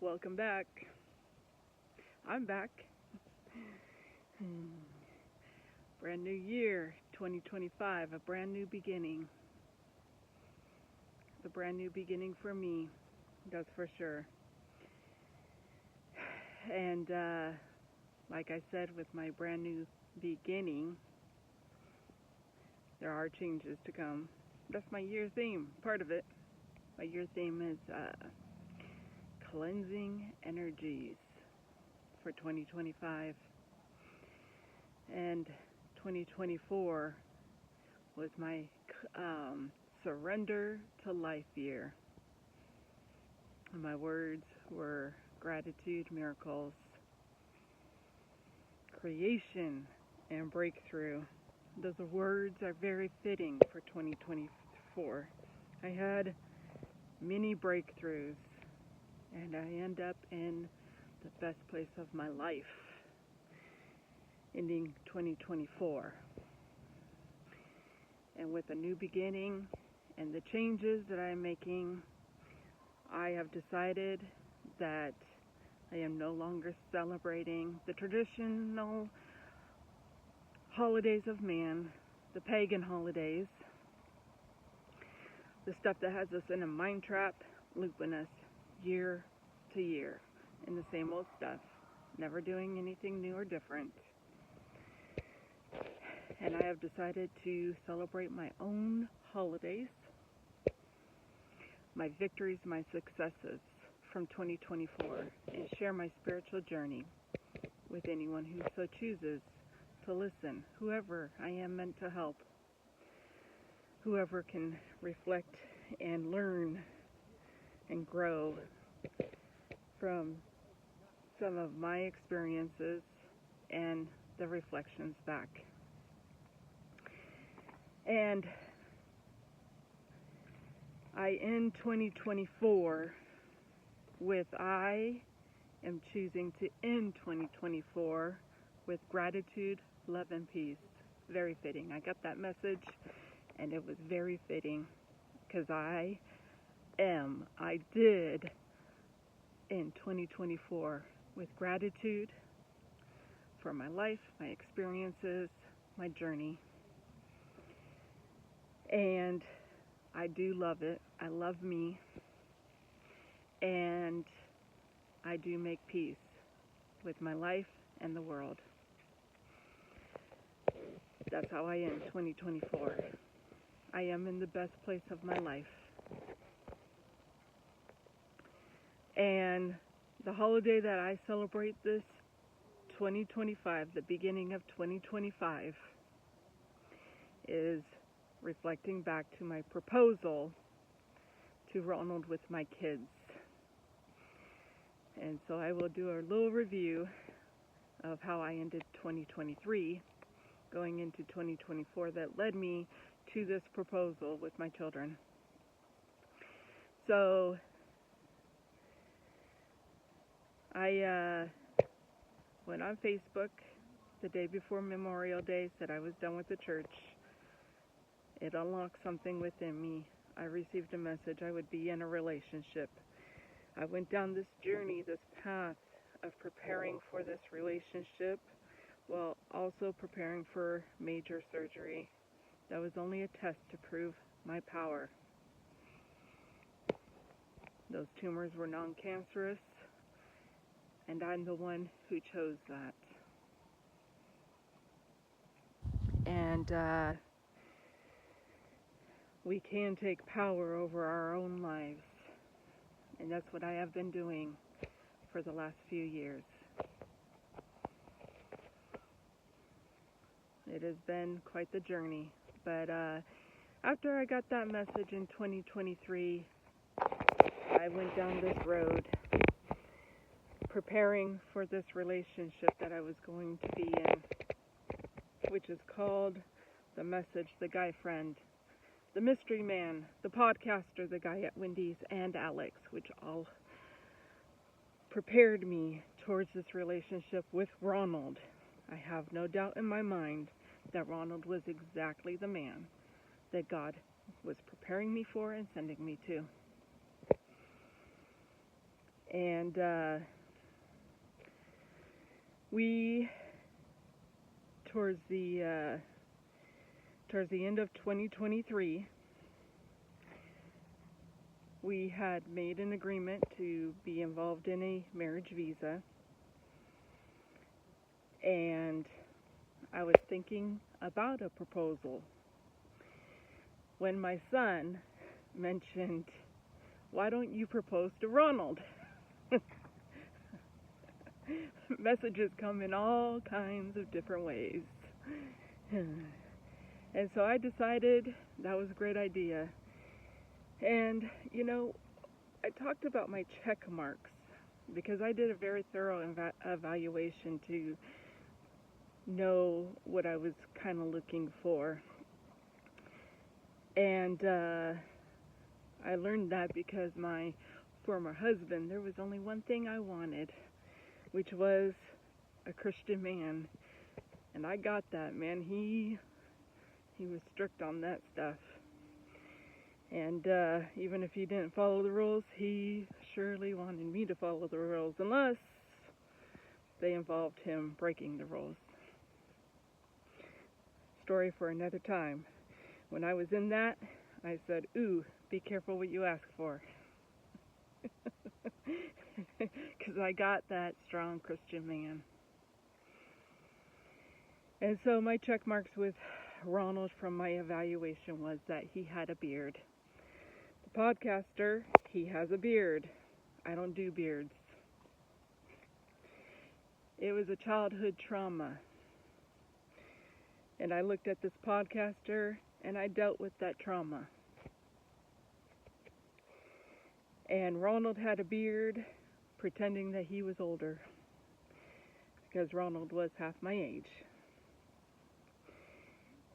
Welcome back. I'm back. Brand new year, 2025, a brand new beginning. It's a brand new beginning for me, that's for sure. And like I said, with my brand new beginning, there are changes to come. That's my year theme, part of it. My year theme is cleansing energies for 2025. And 2024 was my surrender to life year. And my words were gratitude, miracles, creation, and breakthrough. Those words are very fitting for 2024. I had many breakthroughs, and I end up in the best place of my life, ending 2024. And with a new beginning and the changes that I am making, I have decided that I am no longer celebrating the traditional holidays of man, the pagan holidays, the stuff that has us in a mind trap, looping us year to year in the same old stuff, never doing anything new or different. And I have decided to celebrate my own holidays, my victories, my successes from 2024, and share my spiritual journey with anyone who so chooses to listen, whoever I am meant to help, whoever can reflect and learn and grow from some of my experiences and the reflections back. And I end 2024 with I am choosing to end 2024 with gratitude, love, and peace. Very fitting. I got that message, and it was very fitting because I did in 2024 with gratitude for my life, my experiences, my journey. And I do love it. I love me. And I do make peace with my life and the world. That's how I end 2024. I am in the best place of my life. And the holiday that I celebrate this 2025, the beginning of 2025, is reflecting back to my proposal to Ronald with my kids. And so I will do a little review of how I ended 2023, going into 2024, that led me to this proposal with my children. So I went on Facebook the day before Memorial Day, said I was done with the church. It unlocked something within me. I received a message I would be in a relationship. I went down this journey, this path of preparing for this relationship, while also preparing for major surgery. That was only a test to prove my power. Those tumors were non-cancerous, and I'm the one who chose that. And we can take power over our own lives. And that's what I have been doing for the last few years. It has been quite the journey. But after I got that message in 2023, I went down this road, preparing for this relationship that I was going to be in, which is called The Message, The Guy Friend, The Mystery Man, The Podcaster, The Guy at Wendy's, and Alex, which all prepared me towards this relationship with Ronald. I have no doubt in my mind that Ronald was exactly the man that God was preparing me for and sending me to. And we, towards the end of 2023, we had made an agreement to be involved in a marriage visa. And I was thinking about a proposal when my son mentioned, "Why don't you propose to Ronald?" Messages come in all kinds of different ways. And so I decided that was a great idea. And, I talked about my check marks because I did a very thorough evaluation to know what I was kind of looking for. And I learned that because my former husband, there was only one thing I wanted, which was a Christian man. And I got that, man. He was strict on that stuff. And even if he didn't follow the rules, he surely wanted me to follow the rules, unless they involved him breaking the rules. Story for another time. When I was in that, I said, "Ooh, be careful what you ask for." Because I got that strong Christian man. And so my check marks with Ronald from my evaluation was that he had a beard. The podcaster, he has a beard. I don't do beards. It was a childhood trauma. And I looked at this podcaster and I dealt with that trauma. And Ronald had a beard, pretending that he was older, because Ronald was half my age.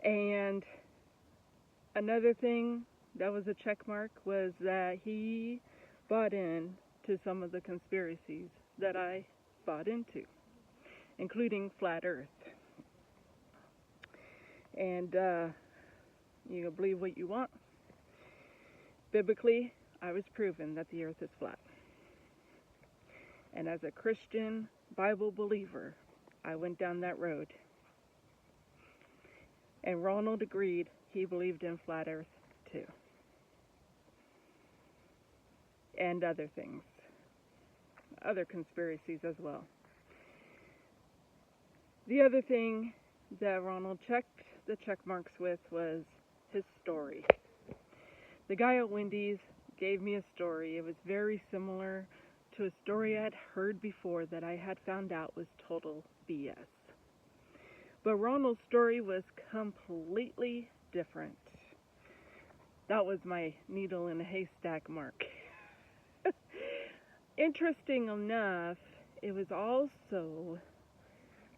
And another thing that was a check mark was that he bought in to some of the conspiracies that I bought into, including flat earth. And you can believe what you want. Biblically, I was proven that the earth is flat. And as a Christian Bible believer, I went down that road. And Ronald agreed he believed in flat earth too. And other things. Other conspiracies as well. The other thing that Ronald checked the check marks with was his story. The guy at Wendy's gave me a story. It was very similar to a story I'd heard before that I had found out was total BS. But Ronald's story was completely different. That was my needle in a haystack mark. Interesting enough, it was also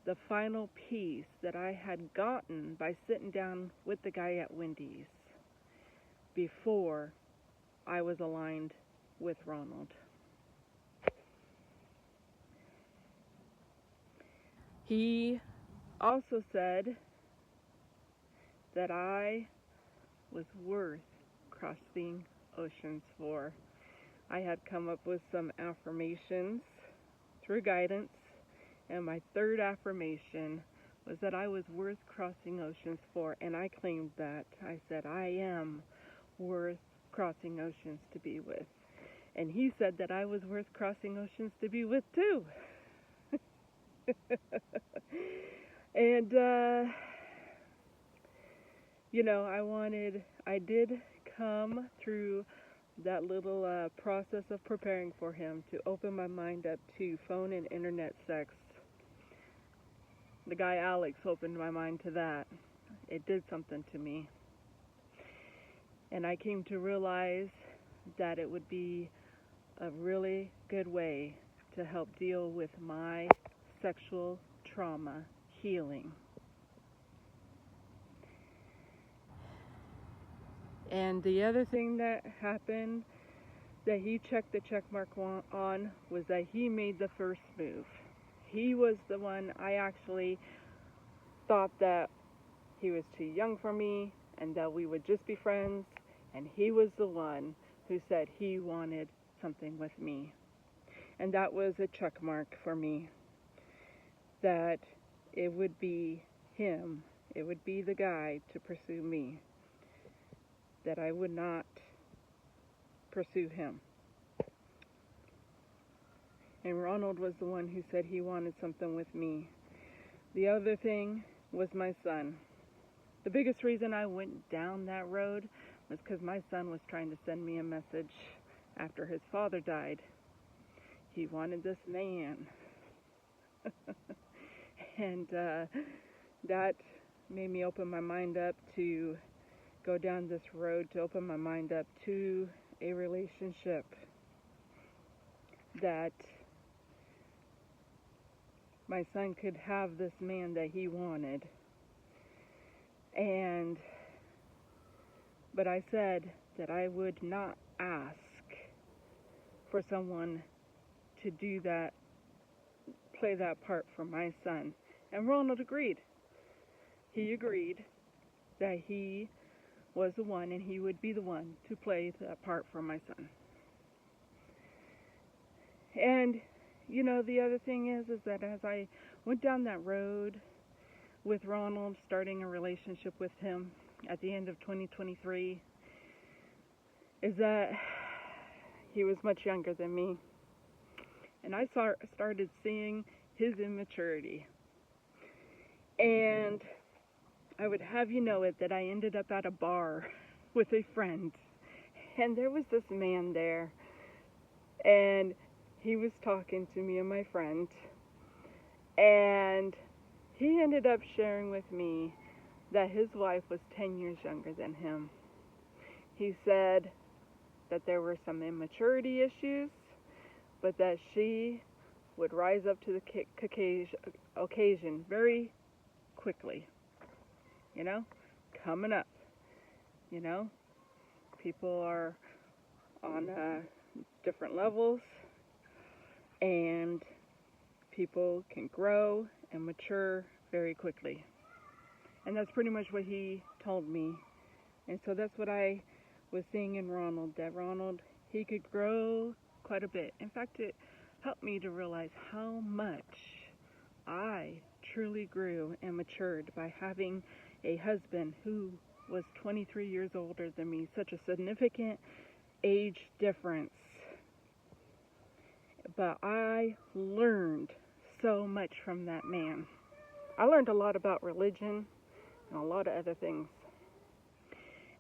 the final piece that I had gotten by sitting down with the guy at Wendy's before I was aligned with Ronald. He also said that I was worth crossing oceans for. I had come up with some affirmations through guidance, and my third affirmation was that I was worth crossing oceans for, and I claimed that. I said, I am worth crossing oceans to be with. And he said that I was worth crossing oceans to be with too. And, I did come through that little process of preparing for him to open my mind up to phone and internet sex. The guy Alex opened my mind to that. It did something to me. And I came to realize that it would be a really good way to help deal with my sexual trauma healing. And the other thing that happened that he checked the check mark on was that he made the first move. He was the one I actually thought that he was too young for me and that we would just be friends, and he was the one who said he wanted something with me. And that was a check mark for me, that it would be him, it would be the guy to pursue me, that I would not pursue him. And Ronald was the one who said he wanted something with me. The other thing was my son. The biggest reason I went down that road was because my son was trying to send me a message after his father died. He wanted this man. And that made me open my mind up to go down this road, to open my mind up to a relationship that my son could have this man that he wanted. But I said that I would not ask for someone to do that, play that part for my son. And Ronald agreed. He agreed that he was the one and he would be the one to play that part for my son. And, the other thing is that as I went down that road with Ronald, starting a relationship with him at the end of 2023, is that he was much younger than me. And I started seeing his immaturity. And I would have you know it that I ended up at a bar with a friend. And there was this man there. And he was talking to me and my friend. And he ended up sharing with me that his wife was 10 years younger than him. He said that there were some immaturity issues, but that she would rise up to the occasion very quickly. Coming up. People are on different levels, and people can grow and mature very quickly. And that's pretty much what he told me. And so that's what I was seeing in Ronald, that Ronald, he could grow quite a bit. In fact, it helped me to realize how much I truly grew and matured by having a husband who was 23 years older than me, such a significant age difference. But I learned so much from that man. I learned a lot about religion and a lot of other things.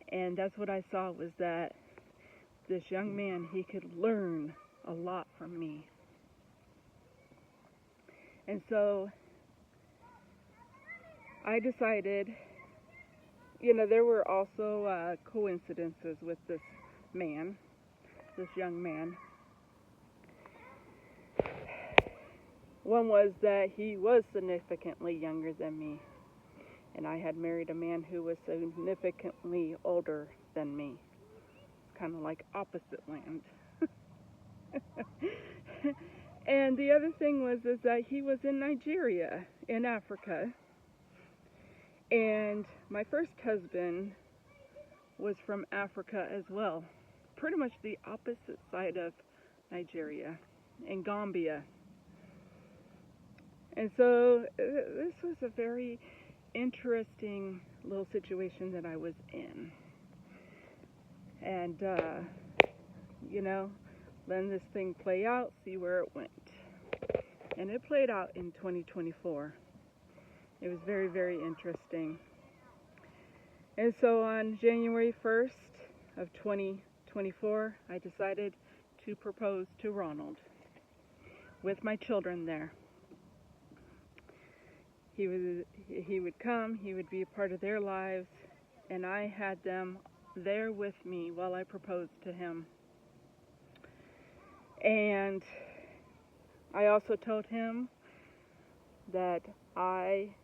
And that's what I saw, was that this young man, he could learn a lot from me. And so I decided, there were also coincidences with this man, this young man. One was that he was significantly younger than me, and I had married a man who was significantly older than me. It's kind of like opposite land. And the other thing was that he was in Nigeria, in Africa. And my first husband was from Africa as well, pretty much the opposite side of Nigeria, in Gambia. And so this was a very interesting little situation that I was in. And, letting this thing play out, see where it went. And it played out in 2024. It was very, very interesting. And so on January 1st of 2024, I decided to propose to Ronald with my children there. He would come, he would be a part of their lives, and I had them there with me while I proposed to him. And I also told him that I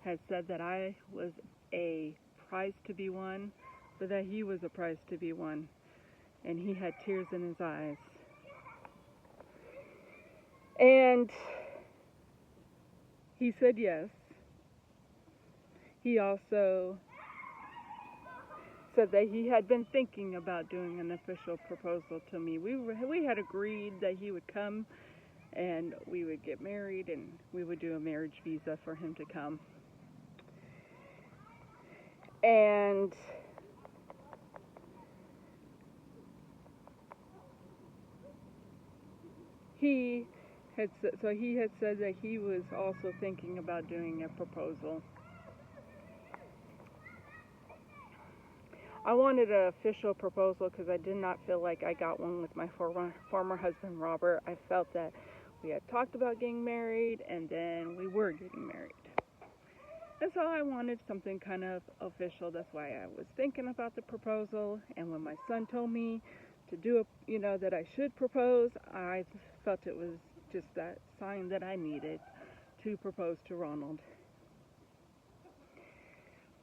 had said that I was a prize to be won, but that he was a prize to be won. And he had tears in his eyes. And he said yes. He also said that he had been thinking about doing an official proposal to me. We had agreed that he would come and we would get married and we would do a marriage visa for him to come. And he had said that he was also thinking about doing a proposal. I wanted an official proposal because I did not feel like I got one with my former husband, Robert. I felt that we had talked about getting married, and then we were getting married. And so I wanted something kind of official. That's why I was thinking about the proposal. And when my son told me to do that I should propose, I felt it was just that sign that I needed to propose to Ronald.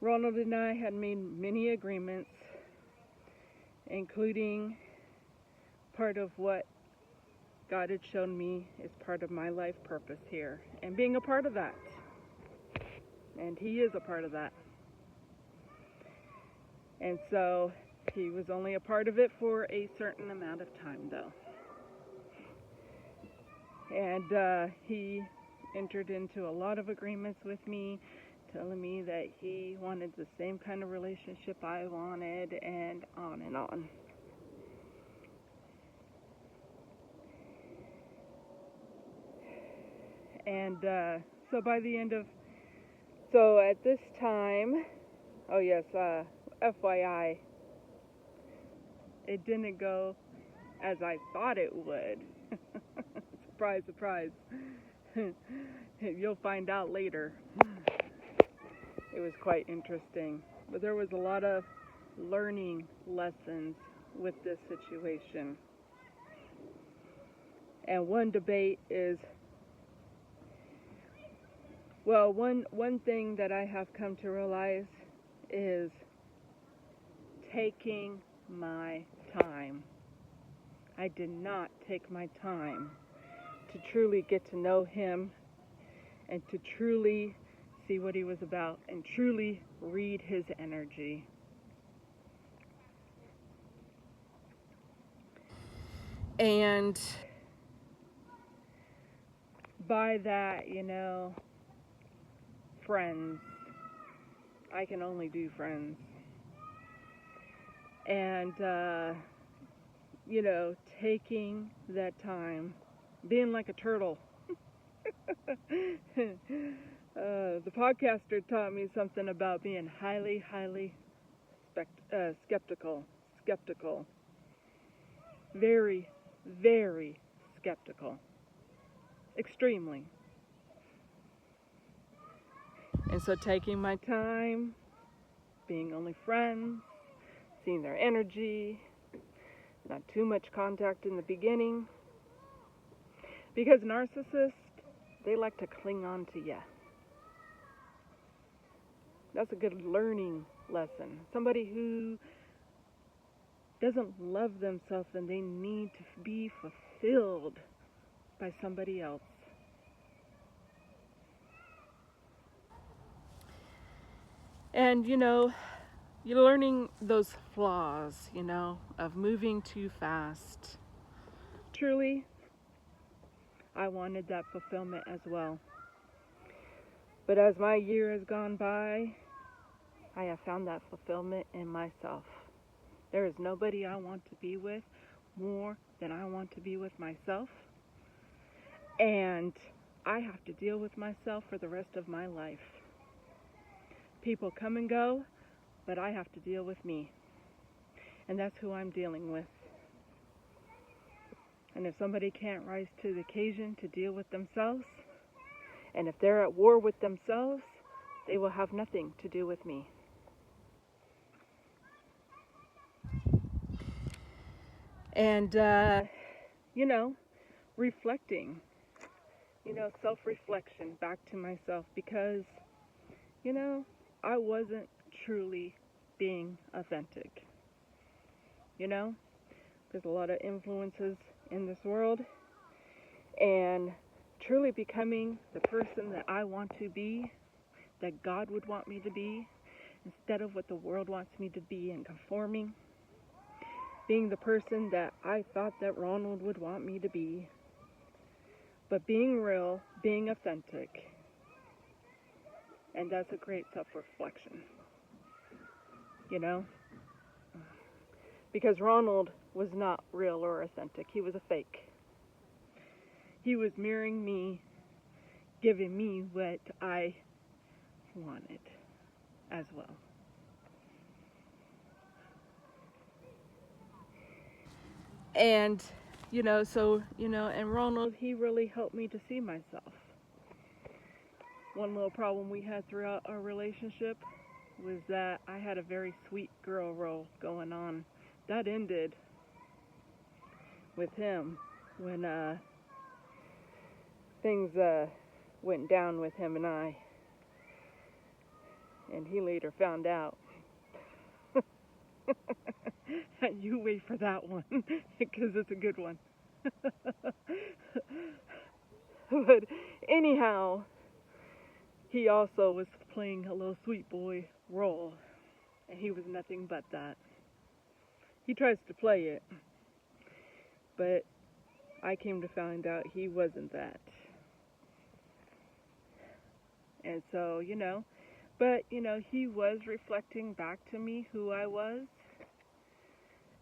Ronald and I had made many agreements, including part of what God had shown me is part of my life purpose here, and being a part of that. And he is a part of that. And so he was only a part of it for a certain amount of time, though. And he entered into a lot of agreements with me, telling me that he wanted the same kind of relationship I wanted, and on and on. And so at this time, oh yes, FYI, it didn't go as I thought it would. Surprise, surprise. You'll find out later. It was quite interesting. But there was a lot of learning lessons with this situation. And one debate is, well, one thing that I have come to realize is taking my time. I did not take my time to truly get to know him and to truly see what he was about and truly read his energy. And by that, friends. I can only do friends. And, taking that time, being like a turtle. The podcaster taught me something about being highly, highly skeptical. Very, very skeptical. Extremely. And so taking my time, being only friends, seeing their energy, not too much contact in the beginning. Because narcissists, they like to cling on to you. That's a good learning lesson. Somebody who doesn't love themselves and they need to be fulfilled by somebody else. And, you're learning those flaws, of moving too fast. Truly, I wanted that fulfillment as well. But as my year has gone by, I have found that fulfillment in myself. There is nobody I want to be with more than I want to be with myself. And I have to deal with myself for the rest of my life. People come and go, but I have to deal with me. And that's who I'm dealing with. And if somebody can't rise to the occasion to deal with themselves, and if they're at war with themselves, they will have nothing to do with me. And, reflecting, self-reflection back to myself, because, I wasn't truly being authentic. There's a lot of influences in this world, and truly becoming the person that I want to be, that God would want me to be, instead of what the world wants me to be and conforming, being the person that I thought that Ronald would want me to be, but being real, being authentic. And that's a great self-reflection, you know? Because Ronald was not real or authentic. He was a fake. He was mirroring me, giving me what I wanted as well. And, and Ronald, he really helped me to see myself. One little problem we had throughout our relationship was that I had a very sweet girl role going on. That ended with him when things went down with him and I. And he later found out. You wait for that one, because it's a good one. But anyhow, he also was playing a little sweet boy role, and he was nothing but that. He tries to play it, but I came to find out he wasn't that. And so, but, he was reflecting back to me who I was,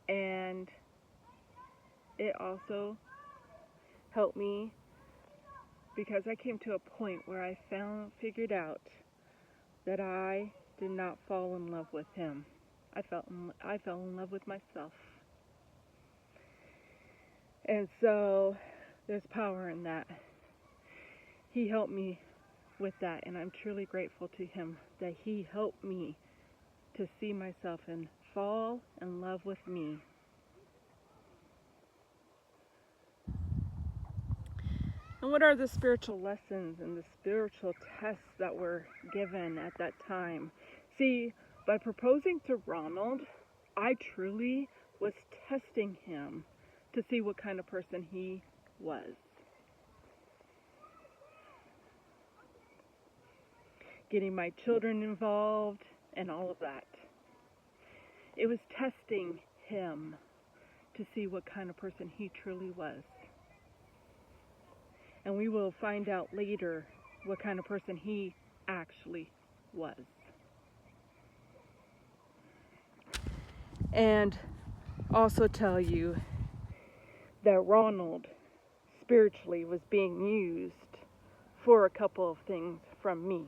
and it also helped me because I came to a point where I figured out that I did not fall in love with him. I fell in love with myself. And so there's power in that. He helped me with that, and I'm truly grateful to him that he helped me to see myself and fall in love with me. And what are the spiritual lessons and the spiritual tests that were given at that time? See, by proposing to Ronald, I truly was testing him to see what kind of person he was. Getting my children involved and all of that. It was testing him to see what kind of person he truly was. And we will find out later what kind of person he actually was. And also tell you that Ronald spiritually was being used for a couple of things from me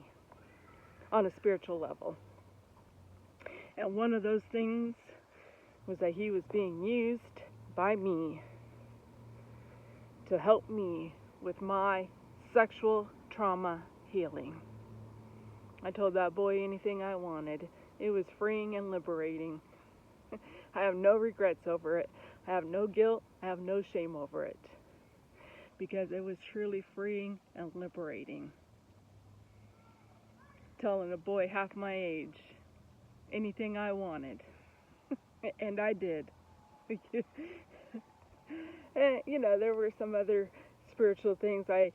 on a spiritual level. And one of those things was that he was being used by me to help me with my sexual trauma healing. I told that boy anything I wanted. It was freeing and liberating. I have no regrets over it. I have no guilt. I have no shame over it. Because it was truly freeing and liberating. Telling a boy half my age anything I wanted. And I did. And, there were some other spiritual things. I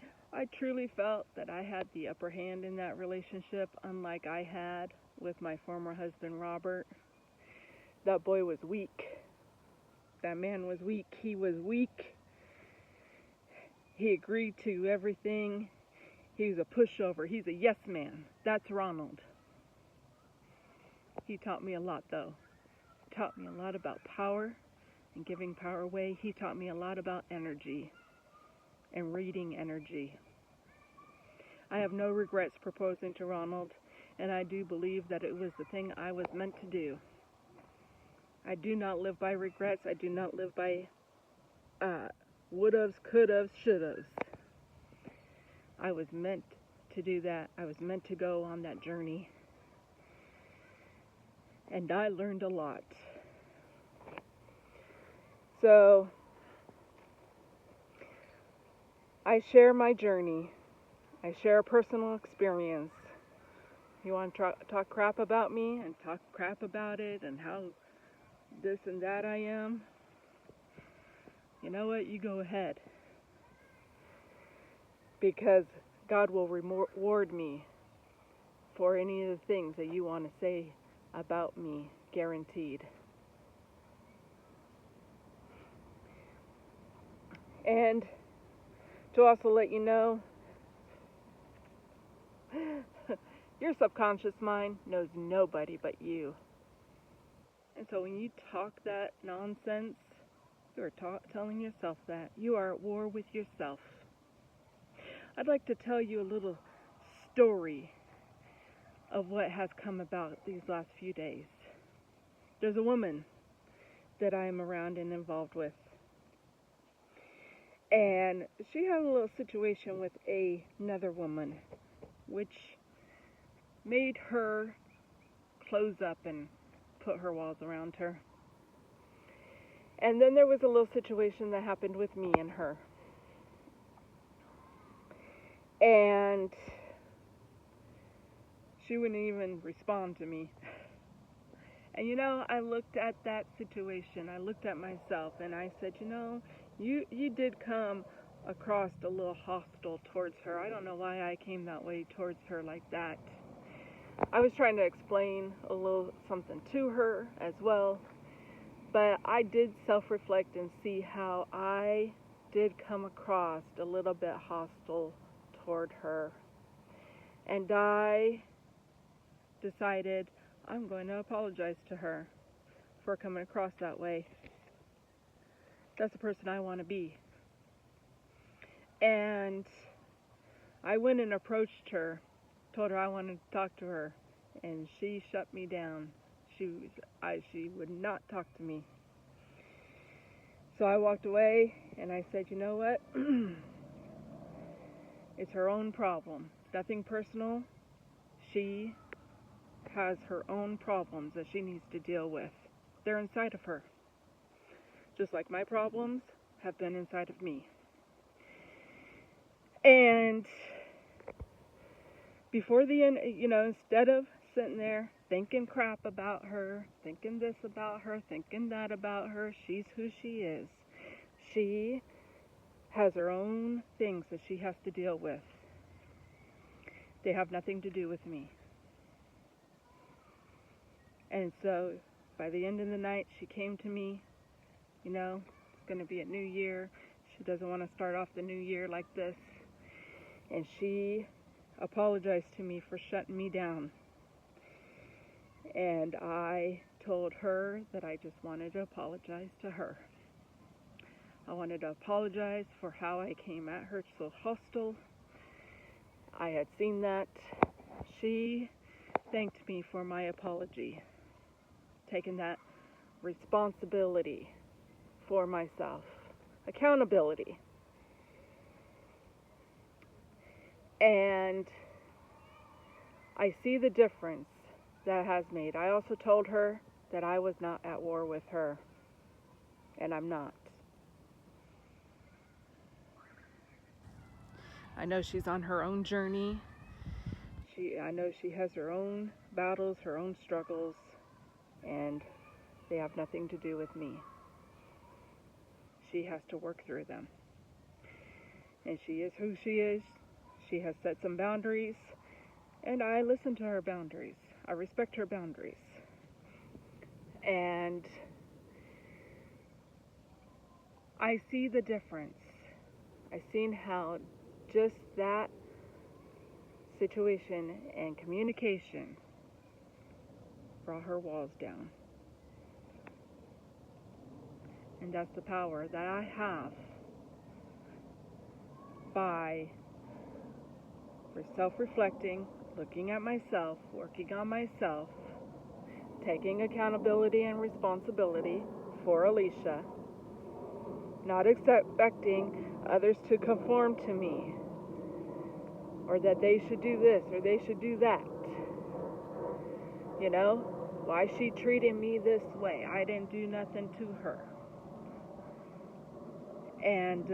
truly felt that I had the upper hand in that relationship, unlike I had with my former husband, Robert. That boy was weak. That man was weak. He was weak. He agreed to everything. He was a pushover. He's a yes man. That's Ronald. He taught me a lot, though. He taught me a lot about power and giving power away. He taught me a lot about energy and reading energy. I have no regrets proposing to Ronald, and I do believe that it was the thing I was meant to do. I do not live by regrets. I do not live by would-haves, could-haves, should-haves. I was meant to do that. I was meant to go on that journey. And I learned a lot. So, I share my journey. I share a personal experience. You want to talk crap about me and talk crap about it and how this and that I am? You know what? You go ahead. Because God will reward me for any of the things that you want to say about me, guaranteed. And to also let you know, your subconscious mind knows nobody but you. And so when you talk that nonsense, you are telling yourself that. You are at war with yourself. I'd like to tell you a little story of what has come about these last few days. There's a woman that I am around and involved with. And she had a little situation with another woman, which made her close up and put her walls around her. And then there was a little situation that happened with me and her. And she wouldn't even respond to me. And I looked at that situation. I looked at myself and I said, you did come across a little hostile towards her. I don't know why I came that way towards her like that. I was trying to explain a little something to her as well. But I did self-reflect and see how I did come across a little bit hostile toward her. And I decided I'm going to apologize to her for coming across that way. That's the person I want to be. And I went and approached her, told her I wanted to talk to her, and she shut me down. She would not talk to me. So I walked away and I said, you know what? It's her own problem. Nothing personal. She has her own problems that she needs to deal with. They're inside of her. Just like my problems have been inside of me. And before the end, instead of sitting there thinking crap about her, thinking this about her, thinking that about her, she's who she is. She has her own things that she has to deal with. They have nothing to do with me. And so by the end of the night, she came to me. It's going to be a new year. She doesn't want to start off the new year like this. And she apologized to me for shutting me down. And I told her that I just wanted to apologize to her. I wanted to apologize for how I came at her so hostile. I had seen that. She thanked me for my apology, taking that responsibility for myself, accountability. And I see the difference that has made. I also told her that I was not at war with her, and I'm not. I know she's on her own journey. I know she has her own battles, her own struggles, and they have nothing to do with me. She has to work through them. And she is who she is. She has set some boundaries, and I listen to her boundaries. I respect her boundaries. And I see the difference. I've seen how just that situation and communication brought her walls down. And that's the power that I have by self-reflecting, looking at myself, working on myself, taking accountability and responsibility for Alicia, not expecting others to conform to me, or that they should do this or they should do that. Why is she treating me this way? I didn't do nothing to her. And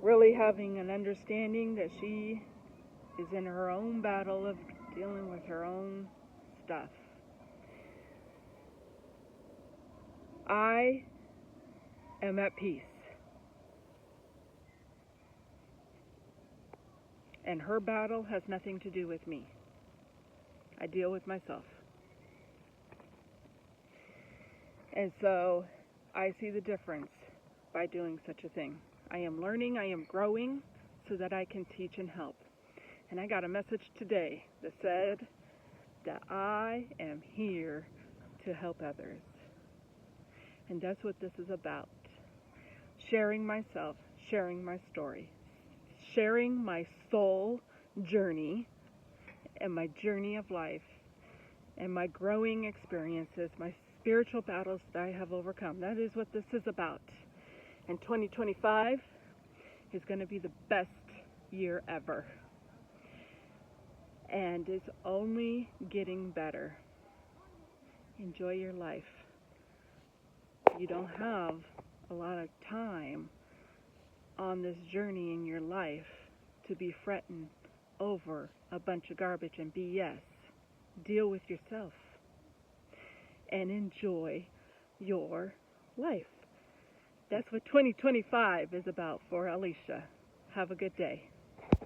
really having an understanding that she is in her own battle of dealing with her own stuff. I am at peace. And her battle has nothing to do with me. I deal with myself. And so I see the difference by doing such a thing. I am learning, I am growing so that I can teach and help. And I got a message today that said that I am here to help others. And that's what this is about. Sharing myself, sharing my story, sharing my soul journey and my journey of life and my growing experiences, my spiritual battles that I have overcome. That is what this is about. And 2025 is going to be the best year ever. And it's only getting better. Enjoy your life. You don't have a lot of time on this journey in your life to be fretting over a bunch of garbage and BS. Deal with yourself and enjoy your life. That's what 2025 is about for Alicia. Have a good day.